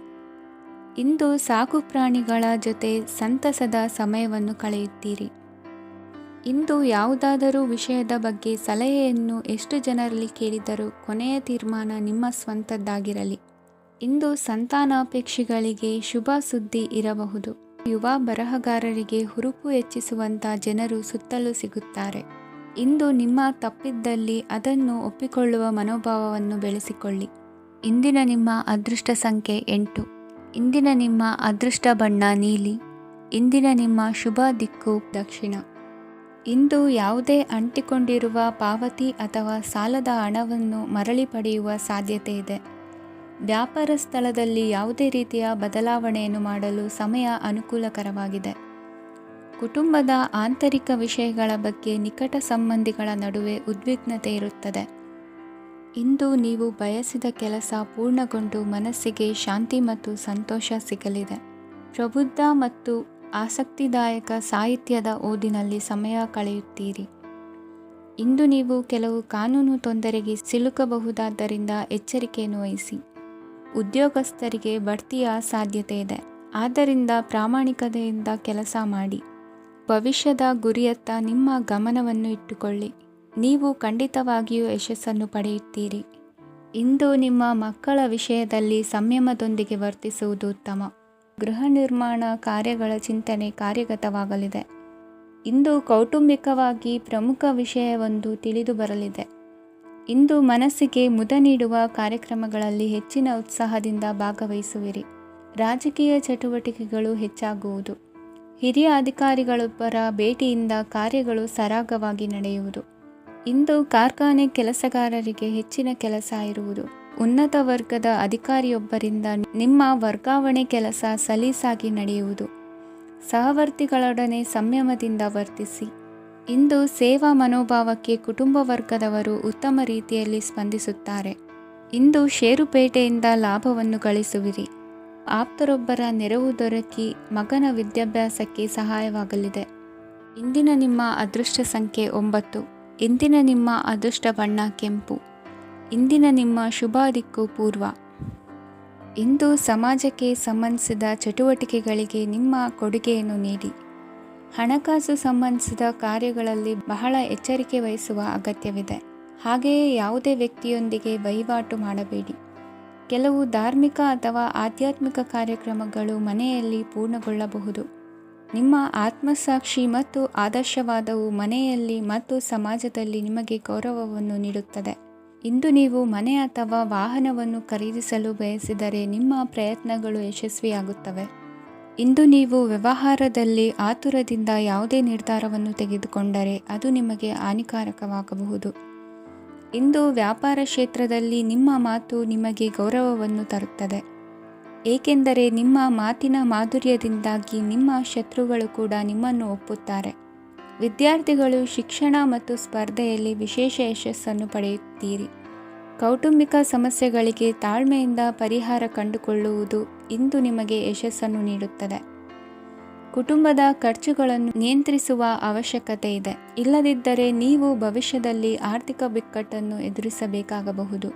ಇಂದು ಸಾಕು ಪ್ರಾಣಿಗಳ ಜೊತೆ ಸಂತಸದ ಸಮಯವನ್ನು ಕಳೆಯುತ್ತೀರಿ. ಇಂದು ಯಾವುದಾದರೂ ವಿಷಯದ ಬಗ್ಗೆ ಸಲಹೆಯನ್ನು ಎಷ್ಟು ಜನರಲ್ಲಿ ಕೇಳಿದರೂ ಕೊನೆಯ ತೀರ್ಮಾನ ನಿಮ್ಮ ಸ್ವಂತದ್ದಾಗಿರಲಿ. ಇಂದು ಸಂತಾನಾಪೇಕ್ಷಿಗಳಿಗೆ ಶುಭ ಸುದ್ದಿ ಇರಬಹುದು. ಯುವ ಬರಹಗಾರರಿಗೆ ಹುರುಪು ಹೆಚ್ಚಿಸುವಂಥ ಜನರು ಸುತ್ತಲೂ ಸಿಗುತ್ತಾರೆ. ಇಂದು ನಿಮ್ಮ ತಪ್ಪಿದ್ದಲ್ಲಿ ಅದನ್ನು ಒಪ್ಪಿಕೊಳ್ಳುವ ಮನೋಭಾವವನ್ನು ಬೆಳೆಸಿಕೊಳ್ಳಿ. ಇಂದಿನ ನಿಮ್ಮ ಅದೃಷ್ಟ ಸಂಖ್ಯೆ 8. ಇಂದಿನ ನಿಮ್ಮ ಅದೃಷ್ಟ ಬಣ್ಣ ನೀಲಿ. ಇಂದಿನ ನಿಮ್ಮ ಶುಭ ದಿಕ್ಕು ದಕ್ಷಿಣ. ಇಂದು ಯಾವುದೇ ಅಂಟಿಕೊಂಡಿರುವ ಪಾವತಿ ಅಥವಾ ಸಾಲದ ಹಣವನ್ನು ಮರಳಿ ಪಡೆಯುವ ಸಾಧ್ಯತೆ ಇದೆ. ವ್ಯಾಪಾರ ಸ್ಥಳದಲ್ಲಿ ಯಾವುದೇ ರೀತಿಯ ಬದಲಾವಣೆಯನ್ನು ಮಾಡಲು ಸಮಯ ಅನುಕೂಲಕರವಾಗಿದೆ. ಕುಟುಂಬದ ಆಂತರಿಕ ವಿಷಯಗಳ ಬಗ್ಗೆ ನಿಕಟ ಸಂಬಂಧಿಗಳ ನಡುವೆ ಉದ್ವಿಗ್ನತೆ ಇರುತ್ತದೆ. ಇಂದು ನೀವು ಬಯಸಿದ ಕೆಲಸ ಪೂರ್ಣಗೊಂಡು ಮನಸ್ಸಿಗೆ ಶಾಂತಿ ಮತ್ತು ಸಂತೋಷ ಸಿಗಲಿದೆ. ಪ್ರಬುದ್ಧ ಮತ್ತು ಆಸಕ್ತಿದಾಯಕ ಸಾಹಿತ್ಯದ ಓದಿನಲ್ಲಿ ಸಮಯ ಕಳೆಯುತ್ತೀರಿ. ಇಂದು ನೀವು ಕೆಲವು ಕಾನೂನು ತೊಂದರೆಗೆ ಸಿಲುಕಬಹುದಾದ್ದರಿಂದ ಎಚ್ಚರಿಕೆಯನ್ನು ವಹಿಸಿ. ಉದ್ಯೋಗಸ್ಥರಿಗೆ ಬಡ್ತಿಯ ಸಾಧ್ಯತೆ ಇದೆ, ಆದ್ದರಿಂದ ಪ್ರಾಮಾಣಿಕತೆಯಿಂದ ಕೆಲಸ ಮಾಡಿ. ಭವಿಷ್ಯದ ಗುರಿಯತ್ತ ನಿಮ್ಮ ಗಮನವನ್ನು ಇಟ್ಟುಕೊಳ್ಳಿ. ನೀವು ಖಂಡಿತವಾಗಿಯೂ ಯಶಸ್ಸನ್ನು ಪಡೆಯುತ್ತೀರಿ. ಇಂದು ನಿಮ್ಮ ಮಕ್ಕಳ ವಿಷಯದಲ್ಲಿ ಸಂಯಮದೊಂದಿಗೆ ವರ್ತಿಸುವುದು ಉತ್ತಮ. ಗೃಹ ನಿರ್ಮಾಣ ಕಾರ್ಯಗಳ ಚಿಂತನೆ ಕಾರ್ಯಗತವಾಗಲಿದೆ. ಇಂದು ಕೌಟುಂಬಿಕವಾಗಿ ಪ್ರಮುಖ ವಿಷಯವೊಂದು ತಿಳಿದು ಬರಲಿದೆ. ಇಂದು ಮನಸ್ಸಿಗೆ ಮುದ ನೀಡುವ ಕಾರ್ಯಕ್ರಮಗಳಲ್ಲಿ ಹೆಚ್ಚಿನ ಉತ್ಸಾಹದಿಂದ ಭಾಗವಹಿಸುವಿರಿ. ರಾಜಕೀಯ ಚಟುವಟಿಕೆಗಳು ಹೆಚ್ಚಾಗುವುದು. ಹಿರಿಯ ಅಧಿಕಾರಿಗಳೊಬ್ಬರ ಭೇಟಿಯಿಂದ ಕಾರ್ಯಗಳು ಸರಾಗವಾಗಿ ನಡೆಯುವುದು. ಇಂದು ಕಾರ್ಖಾನೆ ಕೆಲಸಗಾರರಿಗೆ ಹೆಚ್ಚಿನ ಕೆಲಸ ಇರುವುದು. ಉನ್ನತ ವರ್ಗದ ಅಧಿಕಾರಿಯೊಬ್ಬರಿಂದ ನಿಮ್ಮ ವರ್ಗಾವಣೆ ಕೆಲಸ ಸಲೀಸಾಗಿ ನಡೆಯುವುದು. ಸಹವರ್ತಿಗಳೊಡನೆ ಸಂಯಮದಿಂದ ವರ್ತಿಸಿ. ಇಂದು ಸೇವಾ ಮನೋಭಾವಕ್ಕೆ ಕುಟುಂಬ ವರ್ಗದವರು ಉತ್ತಮ ರೀತಿಯಲ್ಲಿ ಸ್ಪಂದಿಸುತ್ತಾರೆ. ಇಂದು ಷೇರುಪೇಟೆಯಿಂದ ಲಾಭವನ್ನು ಗಳಿಸುವಿರಿ. ಆಪ್ತರೊಬ್ಬರ ನೆರವು ದೊರಕಿ ಮಗನ ವಿದ್ಯಾಭ್ಯಾಸಕ್ಕೆ ಸಹಾಯವಾಗಲಿದೆ. ಇಂದಿನ ನಿಮ್ಮ ಅದೃಷ್ಟ ಸಂಖ್ಯೆ 9. ಇಂದಿನ ನಿಮ್ಮ ಅದೃಷ್ಟ ಬಣ್ಣ ಕೆಂಪು. ಇಂದಿನ ನಿಮ್ಮ ಶುಭ ದಿಕ್ಕು ಪೂರ್ವ. ಇಂದು ಸಮಾಜಕ್ಕೆ ಸಂಬಂಧಿಸಿದ ಚಟುವಟಿಕೆಗಳಿಗೆ ನಿಮ್ಮ ಕೊಡುಗೆಯನ್ನು ನೀಡಿ. ಹಣಕಾಸು ಸಂಬಂಧಿಸಿದ ಕಾರ್ಯಗಳಲ್ಲಿ ಬಹಳ ಎಚ್ಚರಿಕೆ ವಹಿಸುವ ಅಗತ್ಯವಿದೆ. ಹಾಗೆಯೇ ಯಾವುದೇ ವ್ಯಕ್ತಿಯೊಂದಿಗೆ ವಹಿವಾಟು ಮಾಡಬೇಡಿ. ಕೆಲವು ಧಾರ್ಮಿಕ ಅಥವಾ ಆಧ್ಯಾತ್ಮಿಕ ಕಾರ್ಯಕ್ರಮಗಳು ಮನೆಯಲ್ಲಿ ಪೂರ್ಣಗೊಳ್ಳಬಹುದು. ನಿಮ್ಮ ಆತ್ಮಸಾಕ್ಷಿ ಮತ್ತು ಆದರ್ಶವಾದವು ಮನೆಯಲ್ಲಿ ಮತ್ತು ಸಮಾಜದಲ್ಲಿ ನಿಮಗೆ ಗೌರವವನ್ನು ನೀಡುತ್ತದೆ. ಇಂದು ನೀವು ಮನೆ ಅಥವಾ ವಾಹನವನ್ನು ಖರೀದಿಸಲು ಬಯಸಿದರೆ ನಿಮ್ಮ ಪ್ರಯತ್ನಗಳು ಯಶಸ್ವಿಯಾಗುತ್ತವೆ. ಇಂದು ನೀವು ವ್ಯವಹಾರದಲ್ಲಿ ಆತುರದಿಂದ ಯಾವುದೇ ನಿರ್ಧಾರವನ್ನು ತೆಗೆದುಕೊಂಡರೆ ಅದು ನಿಮಗೆ ಹಾನಿಕಾರಕವಾಗಬಹುದು. ಇಂದು ವ್ಯಾಪಾರ ಕ್ಷೇತ್ರದಲ್ಲಿ ನಿಮ್ಮ ಮಾತು ನಿಮಗೆ ಗೌರವವನ್ನು ತರುತ್ತದೆ, ಏಕೆಂದರೆ ನಿಮ್ಮ ಮಾತಿನ ಮಾಧುರ್ಯದಿಂದಾಗಿ ನಿಮ್ಮ ಶತ್ರುಗಳು ಕೂಡ ನಿಮ್ಮನ್ನು ಒಪ್ಪುತ್ತಾರೆ. ವಿದ್ಯಾರ್ಥಿಗಳು ಶಿಕ್ಷಣ ಮತ್ತು ಸ್ಪರ್ಧೆಯಲ್ಲಿ ವಿಶೇಷ ಯಶಸ್ಸನ್ನು ಪಡೆಯುತ್ತೀರಿ. ಕೌಟುಂಬಿಕ ಸಮಸ್ಯೆಗಳಿಗೆ ತಾಳ್ಮೆಯಿಂದ ಪರಿಹಾರ ಕಂಡುಕೊಳ್ಳುವುದು ಇಂದು ನಿಮಗೆ ಯಶಸ್ಸನ್ನು ನೀಡುತ್ತದೆ. ಕುಟುಂಬದ ಖರ್ಚುಗಳನ್ನು ನಿಯಂತ್ರಿಸುವ ಅವಶ್ಯಕತೆ ಇದೆ. ಇಲ್ಲದಿದ್ದರೆ ನೀವು ಭವಿಷ್ಯದಲ್ಲಿ ಆರ್ಥಿಕ ಬಿಕ್ಕಟ್ಟನ್ನು ಎದುರಿಸಬೇಕಾಗಬಹುದು.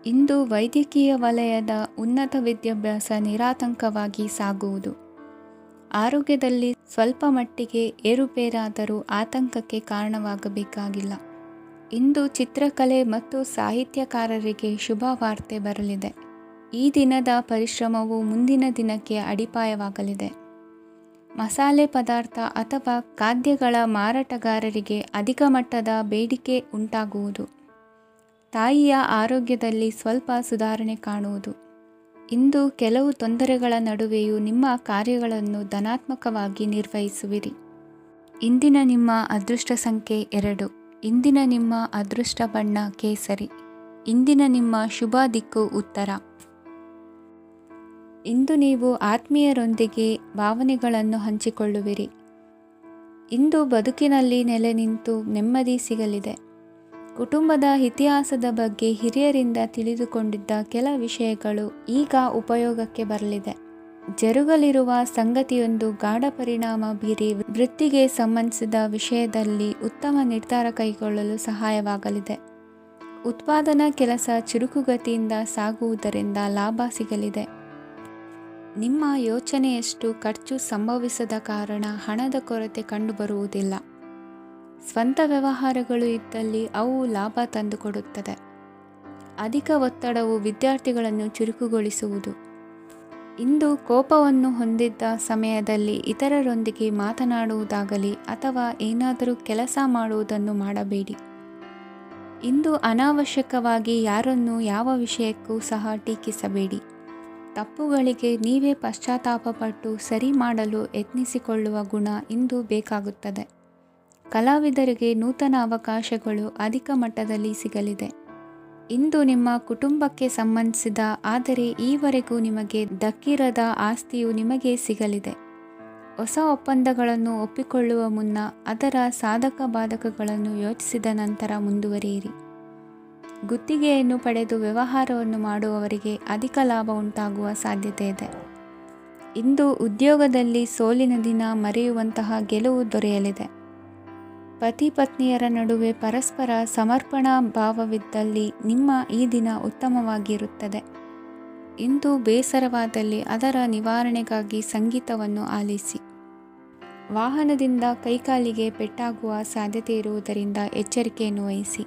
ಇಂದು ವೈದ್ಯಕೀಯ ವಲಯದ ಉನ್ನತ ವಿದ್ಯಾಭ್ಯಾಸ ನಿರಾತಂಕವಾಗಿ ಸಾಗುವುದು. ಆರೋಗ್ಯದಲ್ಲಿ ಸ್ವಲ್ಪ ಮಟ್ಟಿಗೆ ಏರುಪೇರಾದರೂ ಆತಂಕಕ್ಕೆ ಕಾರಣವಾಗಬೇಕಾಗಿಲ್ಲ. ಇಂದು ಚಿತ್ರಕಲೆ ಮತ್ತು ಸಾಹಿತ್ಯಕಾರರಿಗೆ ಶುಭ ವಾರ್ತೆ ಬರಲಿದೆ. ಈ ದಿನದ ಪರಿಶ್ರಮವು ಮುಂದಿನ ದಿನಕ್ಕೆ ಅಡಿಪಾಯವಾಗಲಿದೆ. ಮಸಾಲೆ ಪದಾರ್ಥ ಅಥವಾ ಖಾದ್ಯಗಳ ಮಾರಾಟಗಾರರಿಗೆ ಅಧಿಕ ಮಟ್ಟದ ಬೇಡಿಕೆ ಉಂಟಾಗುವುದು. ತಾಯಿಯ ಆರೋಗ್ಯದಲ್ಲಿ ಸ್ವಲ್ಪ ಸುಧಾರಣೆ ಕಾಣುವುದು. ಇಂದು ಕೆಲವು ತೊಂದರೆಗಳ ನಡುವೆಯೂ ನಿಮ್ಮ ಕಾರ್ಯಗಳನ್ನು ಧನಾತ್ಮಕವಾಗಿ ನಿರ್ವಹಿಸುವಿರಿ. ಇಂದಿನ ನಿಮ್ಮ ಅದೃಷ್ಟ ಸಂಖ್ಯೆ 2. ಇಂದಿನ ನಿಮ್ಮ ಅದೃಷ್ಟ ಬಣ್ಣ ಕೇಸರಿ. ಇಂದಿನ ನಿಮ್ಮ ಶುಭ ದಿಕ್ಕು ಉತ್ತರ. ಇಂದು ನೀವು ಆತ್ಮೀಯರೊಂದಿಗೆ ಭಾವನೆಗಳನ್ನು ಹಂಚಿಕೊಳ್ಳುವಿರಿ. ಇಂದು ಬದುಕಿನಲ್ಲಿ ನೆಲೆ ನಿಂತು ನೆಮ್ಮದಿ ಸಿಗಲಿದೆ. ಕುಟುಂಬದ ಇತಿಹಾಸದ ಬಗ್ಗೆ ಹಿರಿಯರಿಂದ ತಿಳಿದುಕೊಂಡಿದ್ದ ಕೆಲ ವಿಷಯಗಳು ಈಗ ಉಪಯೋಗಕ್ಕೆ ಬರಲಿದೆ. ಜರುಗಲಿರುವ ಸಂಗತಿಯೊಂದು ಗಾಢ ಪರಿಣಾಮ ಬೀರಿ ವೃತ್ತಿಗೆ ಸಂಬಂಧಿಸಿದ ವಿಷಯದಲ್ಲಿ ಉತ್ತಮ ನಿರ್ಧಾರ ಕೈಗೊಳ್ಳಲು ಸಹಾಯವಾಗಲಿದೆ. ಉತ್ಪಾದನಾ ಕೆಲಸ ಚುರುಕುಗತಿಯಿಂದ ಸಾಗುವುದರಿಂದ ಲಾಭ ಸಿಗಲಿದೆ. ನಿಮ್ಮ ಯೋಚನೆಯಷ್ಟು ಖರ್ಚು ಸಂಭವಿಸದ ಕಾರಣ ಹಣದ ಕೊರತೆ ಕಂಡುಬರುವುದಿಲ್ಲ. ಸ್ವಂತ ವ್ಯವಹಾರಗಳು ಇದ್ದಲ್ಲಿ ಅವು ಲಾಭ ತಂದುಕೊಡುತ್ತದೆ. ಅಧಿಕ ಒತ್ತಡವು ವಿದ್ಯಾರ್ಥಿಗಳನ್ನು ಚುರುಕುಗೊಳಿಸುವುದು. ಇಂದು ಕೋಪವನ್ನು ಹೊಂದಿದ್ದ ಸಮಯದಲ್ಲಿ ಇತರರೊಂದಿಗೆ ಮಾತನಾಡುವುದಾಗಲಿ ಅಥವಾ ಏನಾದರೂ ಕೆಲಸ ಮಾಡುವುದನ್ನು ಮಾಡಬೇಡಿ. ಇಂದು ಅನಾವಶ್ಯಕವಾಗಿ ಯಾರನ್ನೂ ಯಾವ ವಿಷಯಕ್ಕೂ ಸಹ ಟೀಕಿಸಬೇಡಿ. ತಪ್ಪುಗಳಿಗೆ ನೀವೇ ಪಶ್ಚಾತ್ತಾಪಪಟ್ಟು ಸರಿ ಮಾಡಲು ಯತ್ನಿಸಿಕೊಳ್ಳುವ ಗುಣ ಇಂದು ಬೇಕಾಗುತ್ತದೆ. ಕಲಾವಿದರಿಗೆ ನೂತನ ಅವಕಾಶಗಳು ಅಧಿಕ ಮಟ್ಟದಲ್ಲಿ ಸಿಗಲಿದೆ. ಇಂದು ನಿಮ್ಮ ಕುಟುಂಬಕ್ಕೆ ಸಂಬಂಧಿಸಿದ ಆದರೆ ಈವರೆಗೂ ನಿಮಗೆ ದಕ್ಕಿರದ ಆಸ್ತಿಯು ನಿಮಗೆ ಸಿಗಲಿದೆ. ಹೊಸ ಒಪ್ಪಂದಗಳನ್ನು ಒಪ್ಪಿಕೊಳ್ಳುವ ಮುನ್ನ ಅದರ ಸಾಧಕ ಬಾಧಕಗಳನ್ನು ಯೋಚಿಸಿದ ನಂತರ ಮುಂದುವರಿಯಿರಿ. ಗುತ್ತಿಗೆಯನ್ನು ಪಡೆದು ವ್ಯವಹಾರವನ್ನು ಮಾಡುವವರಿಗೆ ಅಧಿಕ ಲಾಭ ಉಂಟಾಗುವ ಸಾಧ್ಯತೆ ಇದೆ. ಇಂದು ಉದ್ಯೋಗದಲ್ಲಿ ಸೋಲಿನ ದಿನ ಮರೆಯುವಂತಹ ಗೆಲುವು ದೊರೆಯಲಿದೆ. ಪತಿ ಪತ್ನಿಯರ ನಡುವೆ ಪರಸ್ಪರ ಸಮರ್ಪಣಾ ಭಾವವಿದ್ದಲ್ಲಿ ನಿಮ್ಮ ಈ ದಿನ ಉತ್ತಮವಾಗಿರುತ್ತದೆ. ಇಂದು ಬೇಸರವಾದಲ್ಲಿ ಅದರ ನಿವಾರಣೆಗಾಗಿ ಸಂಗೀತವನ್ನು ಆಲಿಸಿ. ವಾಹನದಿಂದ ಕೈಕಾಲಿಗೆ ಪೆಟ್ಟಾಗುವ ಸಾಧ್ಯತೆ ಇರುವುದರಿಂದ ಎಚ್ಚರಿಕೆಯನ್ನು ವಹಿಸಿ.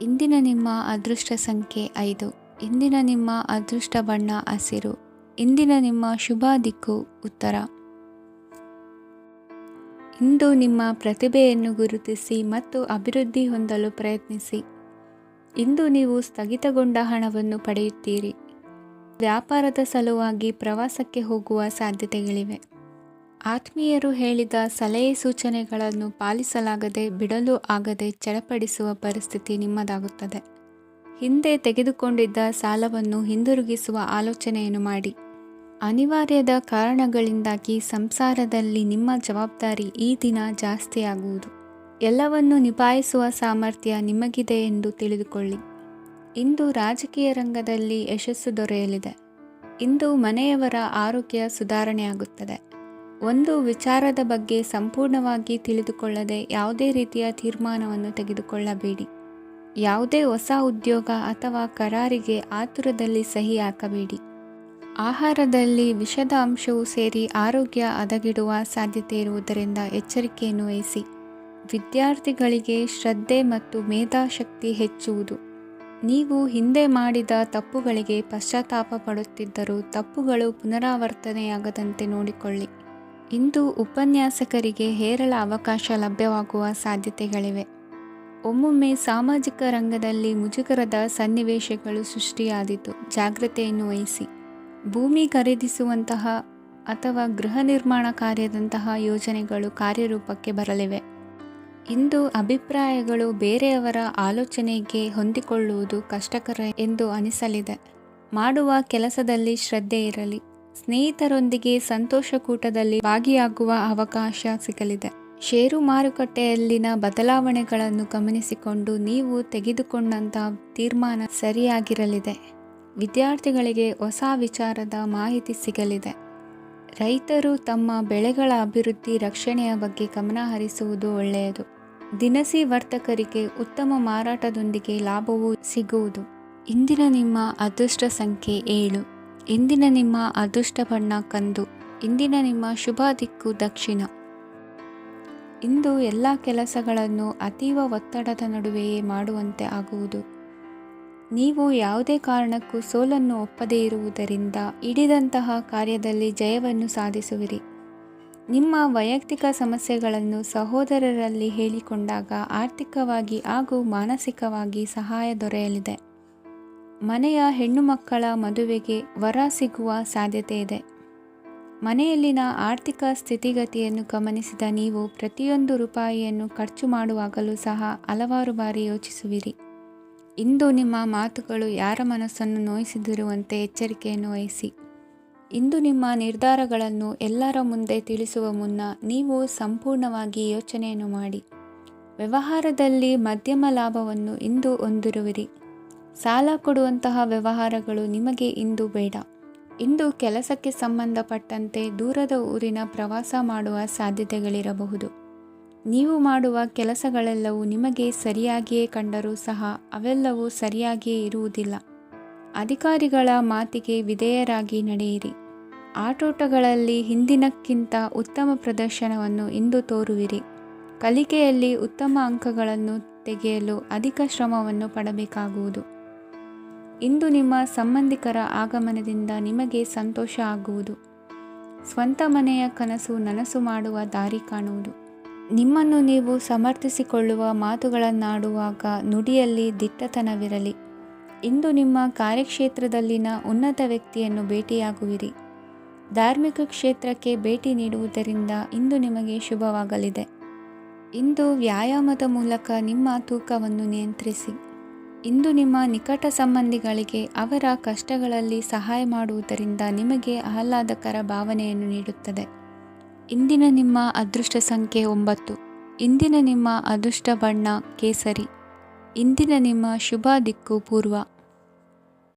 ಇಂದಿನ ನಿಮ್ಮ ಅದೃಷ್ಟ ಸಂಖ್ಯೆ 5. ಇಂದಿನ ನಿಮ್ಮ ಅದೃಷ್ಟ ಬಣ್ಣ ಹಸಿರು. ಇಂದಿನ ನಿಮ್ಮ ಶುಭ ದಿಕ್ಕು ಉತ್ತರ. ಇಂದು ನಿಮ್ಮ ಪ್ರತಿಭೆಯನ್ನು ಗುರುತಿಸಿ ಮತ್ತು ಅಭಿವೃದ್ಧಿ ಹೊಂದಲು ಪ್ರಯತ್ನಿಸಿ. ಇಂದು ನೀವು ಸ್ಥಗಿತಗೊಂಡ ಹಣವನ್ನು ಪಡೆಯುತ್ತೀರಿ. ವ್ಯಾಪಾರದ ಸಲುವಾಗಿ ಪ್ರವಾಸಕ್ಕೆ ಹೋಗುವ ಸಾಧ್ಯತೆಗಳಿವೆ. ಆತ್ಮೀಯರು ಹೇಳಿದ ಸಲಹೆ ಸೂಚನೆಗಳನ್ನು ಪಾಲಿಸಲಾಗದೆ ಬಿಡಲು ಆಗದೆ ಚಡಪಡಿಸುವ ಪರಿಸ್ಥಿತಿ ನಿಮ್ಮದಾಗುತ್ತದೆ. ಹಿಂದೆ ತೆಗೆದುಕೊಂಡಿದ್ದ ಸಾಲವನ್ನು ಹಿಂದಿರುಗಿಸುವ ಆಲೋಚನೆಯನ್ನು ಮಾಡಿ. ಅನಿವಾರ್ಯದ ಕಾರಣಗಳಿಂದಾಗಿ ಸಂಸಾರದಲ್ಲಿ ನಿಮ್ಮ ಜವಾಬ್ದಾರಿ ಈ ದಿನ ಜಾಸ್ತಿಯಾಗುವುದು. ಎಲ್ಲವನ್ನು ನಿಭಾಯಿಸುವ ಸಾಮರ್ಥ್ಯ ನಿಮಗಿದೆ ಎಂದು ತಿಳಿದುಕೊಳ್ಳಿ. ಇಂದು ರಾಜಕೀಯ ರಂಗದಲ್ಲಿ ಯಶಸ್ಸು ದೊರೆಯಲಿದೆ. ಇಂದು ಮನೆಯವರ ಆರೋಗ್ಯ ಸುಧಾರಣೆಯಾಗುತ್ತದೆ. ಒಂದು ವಿಚಾರದ ಬಗ್ಗೆ ಸಂಪೂರ್ಣವಾಗಿ ತಿಳಿದುಕೊಳ್ಳದೆ ಯಾವುದೇ ರೀತಿಯ ತೀರ್ಮಾನವನ್ನು ತೆಗೆದುಕೊಳ್ಳಬೇಡಿ. ಯಾವುದೇ ಹೊಸ ಉದ್ಯೋಗ ಅಥವಾ ಕರಾರಿಗೆ ಆತುರದಲ್ಲಿ ಸಹಿ ಹಾಕಬೇಡಿ. ಆಹಾರದಲ್ಲಿ ವಿಷದ ಅಂಶವು ಸೇರಿ ಆರೋಗ್ಯ ಹದಗೆಡುವ ಸಾಧ್ಯತೆ ಇರುವುದರಿಂದ ಎಚ್ಚರಿಕೆಯನ್ನು ವಹಿಸಿ. ವಿದ್ಯಾರ್ಥಿಗಳಿಗೆ ಶ್ರದ್ಧೆ ಮತ್ತು ಮೇಧಾಶಕ್ತಿ ಹೆಚ್ಚುವುದು. ನೀವು ಹಿಂದೆ ಮಾಡಿದ ತಪ್ಪುಗಳಿಗೆ ಪಶ್ಚಾತ್ತಾಪ ಪಡುತ್ತಿದ್ದರೂ ತಪ್ಪುಗಳು ಪುನರಾವರ್ತನೆಯಾಗದಂತೆ ನೋಡಿಕೊಳ್ಳಿ. ಇಂದು ಉಪನ್ಯಾಸಕರಿಗೆ ಹೇರಳ ಅವಕಾಶ ಲಭ್ಯವಾಗುವ ಸಾಧ್ಯತೆಗಳಿವೆ. ಒಮ್ಮೊಮ್ಮೆ ಸಾಮಾಜಿಕ ರಂಗದಲ್ಲಿ ಮುಜುಗರದ ಸನ್ನಿವೇಶಗಳು ಸೃಷ್ಟಿಯಾದೀತು. ಜಾಗ್ರತೆಯನ್ನು ವಹಿಸಿ. ಭೂಮಿ ಖರೀದಿಸುವಂತಹ ಅಥವಾ ಗೃಹ ನಿರ್ಮಾಣ ಕಾರ್ಯದಂತಹ ಯೋಜನೆಗಳು ಕಾರ್ಯರೂಪಕ್ಕೆ ಬರಲಿವೆ. ಇಂದು ಅಭಿಪ್ರಾಯಗಳು ಬೇರೆಯವರ ಆಲೋಚನೆಗೆ ಹೊಂದಿಕೊಳ್ಳುವುದು ಕಷ್ಟಕರ ಎಂದು ಅನಿಸಲಿದೆ. ಮಾಡುವ ಕೆಲಸದಲ್ಲಿ ಶ್ರದ್ಧೆ ಇರಲಿ. ಸ್ನೇಹಿತರೊಂದಿಗೆ ಸಂತೋಷಕೂಟದಲ್ಲಿ ಭಾಗಿಯಾಗುವ ಅವಕಾಶ ಸಿಗಲಿದೆ. ಷೇರು ಮಾರುಕಟ್ಟೆಯಲ್ಲಿನ ಬದಲಾವಣೆಗಳನ್ನು ಗಮನಿಸಿಕೊಂಡು ನೀವು ತೆಗೆದುಕೊಂಡಂತಹ ತೀರ್ಮಾನ ಸರಿಯಾಗಿರಲಿದೆ. ವಿದ್ಯಾರ್ಥಿಗಳಿಗೆ ಹೊಸ ವಿಚಾರದ ಮಾಹಿತಿ ಸಿಗಲಿದೆ. ರೈತರು ತಮ್ಮ ಬೆಳೆಗಳ ಅಭಿವೃದ್ಧಿ ರಕ್ಷಣೆಯ ಬಗ್ಗೆ ಗಮನ ಹರಿಸುವುದು ಒಳ್ಳೆಯದು. ದಿನಸಿ ವರ್ತಕರಿಗೆ ಉತ್ತಮ ಮಾರಾಟದೊಂದಿಗೆ ಲಾಭವೂ ಸಿಗುವುದು. ಇಂದಿನ ನಿಮ್ಮ ಅದೃಷ್ಟ ಸಂಖ್ಯೆ 7. ಇಂದಿನ ನಿಮ್ಮ ಅದೃಷ್ಟ ಬಣ್ಣ ಕಂದು. ಇಂದಿನ ನಿಮ್ಮ ಶುಭ ದಿಕ್ಕು ದಕ್ಷಿಣ. ಇಂದು ಎಲ್ಲ ಕೆಲಸಗಳನ್ನು ಅತೀವ ಒತ್ತಡದ ನಡುವೆಯೇ ಮಾಡುವಂತೆ ಆಗುವುದು. ನೀವು ಯಾವುದೇ ಕಾರಣಕ್ಕೂ ಸೋಲನ್ನು ಒಪ್ಪದೇ ಇರುವುದರಿಂದ ಹಿಡಿದಂತಹ ಕಾರ್ಯದಲ್ಲಿ ಜಯವನ್ನು ಸಾಧಿಸುವಿರಿ. ನಿಮ್ಮ ವೈಯಕ್ತಿಕ ಸಮಸ್ಯೆಗಳನ್ನು ಸಹೋದರರಲ್ಲಿ ಹೇಳಿಕೊಂಡಾಗ ಆರ್ಥಿಕವಾಗಿ ಹಾಗೂ ಮಾನಸಿಕವಾಗಿ ಸಹಾಯ ದೊರೆಯಲಿದೆ. ಮನೆಯ ಹೆಣ್ಣು ಮಕ್ಕಳ ಮದುವೆಗೆ ವರ ಸಿಗುವ ಸಾಧ್ಯತೆ ಇದೆ. ಮನೆಯಲ್ಲಿನ ಆರ್ಥಿಕ ಸ್ಥಿತಿಗತಿಯನ್ನು ಗಮನಿಸಿದ ನೀವು ಪ್ರತಿಯೊಂದು ರೂಪಾಯಿಯನ್ನು ಖರ್ಚು ಮಾಡುವಾಗಲೂ ಸಹ ಹಲವಾರು ಬಾರಿ ಯೋಚಿಸುವಿರಿ. ಇಂದು ನಿಮ್ಮ ಮಾತುಗಳು ಯಾರ ಮನಸ್ಸನ್ನು ನೋಯಿಸದಿರುವಂತೆ ಎಚ್ಚರಿಕೆಯನ್ನು ವಹಿಸಿ. ಇಂದು ನಿಮ್ಮ ನಿರ್ಧಾರಗಳನ್ನು ಎಲ್ಲರ ಮುಂದೆ ತಿಳಿಸುವ ಮುನ್ನ ನೀವು ಸಂಪೂರ್ಣವಾಗಿ ಯೋಚನೆಯನ್ನು ಮಾಡಿ. ವ್ಯವಹಾರದಲ್ಲಿ ಮಧ್ಯಮ ಲಾಭವನ್ನು ಇಂದು ಹೊಂದಿರುವಿರಿ. ಸಾಲ ಕೊಡುವಂತಹ ವ್ಯವಹಾರಗಳು ನಿಮಗೆ ಇಂದು ಬೇಡ. ಇಂದು ಕೆಲಸಕ್ಕೆ ಸಂಬಂಧಪಟ್ಟಂತೆ ದೂರದ ಊರಿನ ಪ್ರವಾಸ ಮಾಡುವ ಸಾಧ್ಯತೆಗಳಿರಬಹುದು. ನೀವು ಮಾಡುವ ಕೆಲಸಗಳೆಲ್ಲವೂ ನಿಮಗೆ ಸರಿಯಾಗಿಯೇ ಕಂಡರೂ ಸಹ ಅವೆಲ್ಲವೂ ಸರಿಯಾಗಿಯೇ ಇರುವುದಿಲ್ಲ. ಅಧಿಕಾರಿಗಳ ಮಾತಿಗೆ ವಿಧೇಯರಾಗಿ ನಡೆಯಿರಿ. ಆಟೋಟಗಳಲ್ಲಿ ಹಿಂದಿನಕ್ಕಿಂತ ಉತ್ತಮ ಪ್ರದರ್ಶನವನ್ನು ಇಂದು ತೋರುವಿರಿ. ಕಲಿಕೆಯಲ್ಲಿ ಉತ್ತಮ ಅಂಕಗಳನ್ನು ತೆಗೆಯಲು ಅಧಿಕ ಶ್ರಮವನ್ನು ಪಡಬೇಕಾಗುವುದು. ಇಂದು ನಿಮ್ಮ ಸಂಬಂಧಿಕರ ಆಗಮನದಿಂದ ನಿಮಗೆ ಸಂತೋಷ ಆಗುವುದು. ಸ್ವಂತ ಮನೆಯ ಕನಸು ನನಸು ಮಾಡುವ ದಾರಿ ಕಾಣುವುದು. ನಿಮ್ಮನ್ನು ನೀವು ಸಮರ್ಥಿಸಿಕೊಳ್ಳುವ ಮಾತುಗಳನ್ನಾಡುವಾಗ ನುಡಿಯಲ್ಲಿ ದಿಟ್ಟತನವಿರಲಿ. ಇಂದು ನಿಮ್ಮ ಕಾರ್ಯಕ್ಷೇತ್ರದಲ್ಲಿನ ಉನ್ನತ ವ್ಯಕ್ತಿಯನ್ನು ಭೇಟಿಯಾಗುವಿರಿ. ಧಾರ್ಮಿಕ ಕ್ಷೇತ್ರಕ್ಕೆ ಭೇಟಿ ನೀಡುವುದರಿಂದ ಇಂದು ನಿಮಗೆ ಶುಭವಾಗಲಿದೆ. ಇಂದು ವ್ಯಾಯಾಮದ ಮೂಲಕ ನಿಮ್ಮ ತೂಕವನ್ನು ನಿಯಂತ್ರಿಸಿ. ಇಂದು ನಿಮ್ಮ ನಿಕಟ ಸಂಬಂಧಿಗಳಿಗೆ ಅವರ ಕಷ್ಟಗಳಲ್ಲಿ ಸಹಾಯ ಮಾಡುವುದರಿಂದ ನಿಮಗೆ ಆಹ್ಲಾದಕರ ಭಾವನೆಯನ್ನು ನೀಡುತ್ತದೆ. ಇಂದಿನ ನಿಮ್ಮ ಅದೃಷ್ಟ ಸಂಖ್ಯೆ 9. ಇಂದಿನ ನಿಮ್ಮ ಅದೃಷ್ಟ ಬಣ್ಣ ಕೇಸರಿ. ಇಂದಿನ ನಿಮ್ಮ ಶುಭ ದಿಕ್ಕು ಪೂರ್ವ.